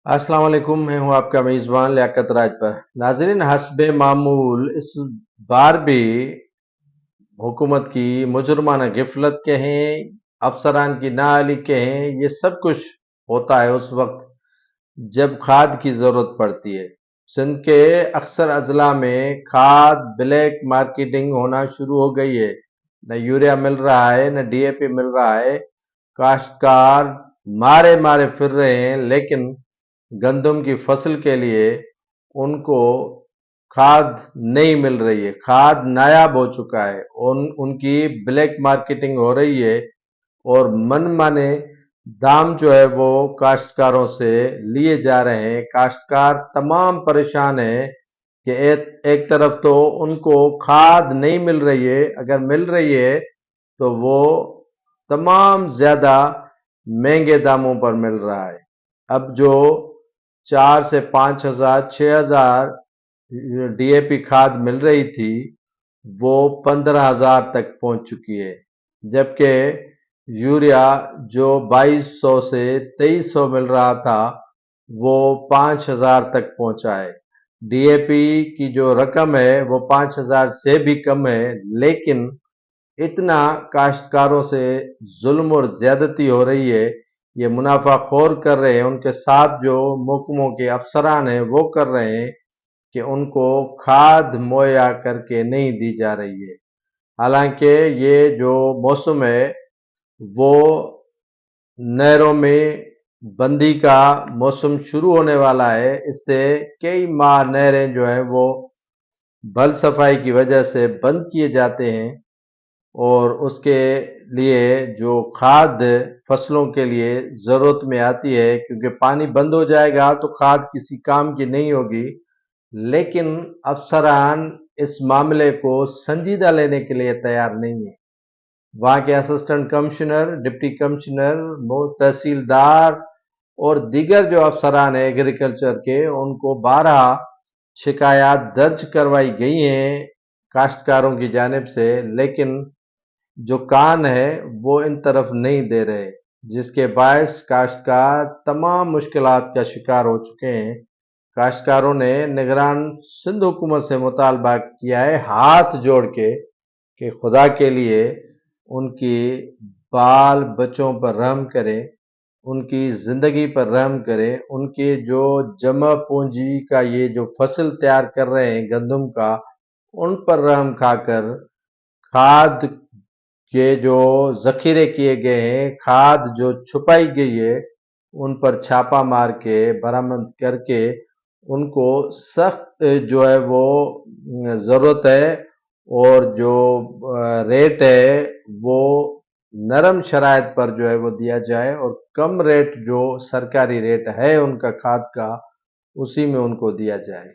अस्सलाम वालेकुम। मैं हूं आपका मेज़बान लियाकत राज पर। नाज़रीन, हस्बे मामूल इस बार भी हुकूमत की मुजरमाना गिफलत कहें, अफसरान की नाअहली कहें, ये सब कुछ होता है उस वक्त जब खाद की ज़रूरत पड़ती है। सिंध के अक्सर अजला में खाद ब्लैक मार्केटिंग होना शुरू हो गई है। न यूरिया मिल रहा है, न डीएपी मिल रहा है। काश्तकार मारे मारे फिर रहे हैं, लेकिन गंदम की फसल के लिए उनको खाद नहीं मिल रही है। खाद नायाब हो चुका है, उनकी ब्लैक मार्केटिंग हो रही है और मनमाने दाम जो है वो काश्तकारों से लिए जा रहे हैं। काश्तकार तमाम परेशान हैं कि एक तरफ तो उनको खाद नहीं मिल रही है, अगर मिल रही है तो वो तमाम ज़्यादा महंगे दामों पर मिल रहा है। अब जो 4 से 5 हजार 6 हजार डीएपी खाद मिल रही थी, वो 15 हजार तक पहुंच चुकी है, जबकि यूरिया जो 2200 से 2300 मिल रहा था, वो 5000 तक पहुंचा है। डीएपी की जो रकम है वो 5000 से भी कम है, लेकिन इतना काश्तकारों से जुल्म और ज्यादती हो रही है, ये मुनाफाखोर कर रहे हैं, उनके साथ जो महकमों के अफसरान हैं वो कर रहे हैं कि उनको खाद मुहैया करके नहीं दी जा रही है। हालांकि ये जो मौसम है वो नहरों में बंदी का मौसम शुरू होने वाला है। इससे कई माह नहरें जो हैं वो बल सफाई की वजह से बंद किए जाते हैं और उसके लिए जो खाद फसलों के लिए ज़रूरत में आती है, क्योंकि पानी बंद हो जाएगा तो खाद किसी काम की नहीं होगी। लेकिन अफसरान इस मामले को संजीदा लेने के लिए तैयार नहीं है। वहाँ के असिस्टेंट कमिश्नर, डिप्टी कमिश्नर, तहसीलदार और दीगर जो अफसरान हैं एग्रीकल्चर के, उनको 12 शिकायत दर्ज करवाई गई हैं काश्तकारों की जानिब से, लेकिन जो कान है वो इन तरफ नहीं दे रहे, जिसके बायस काश्तकार तमाम मुश्किलात का शिकार हो चुके हैं। काश्तकारों ने निगरान सिंध हुकूमत से मुतालबा किया है हाथ जोड़ के कि खुदा के लिए उनकी बाल बच्चों पर रहम करें, उनकी ज़िंदगी पर रहम करें, उनके जो जमा पूंजी का ये जो फसल तैयार कर रहे हैं गंदम का, उन पर रहम खाकर खाद के जो ज़ख़ीरे किए गए हैं, खाद जो छुपाई गई है, उन पर छापा मार के बरामद करके उनको सख्त जो है वो ज़रूरत है, और जो रेट है वो नरम शराइत पर जो है वो दिया जाए और कम रेट जो सरकारी रेट है उनका खाद का, उसी में उनको दिया जाए।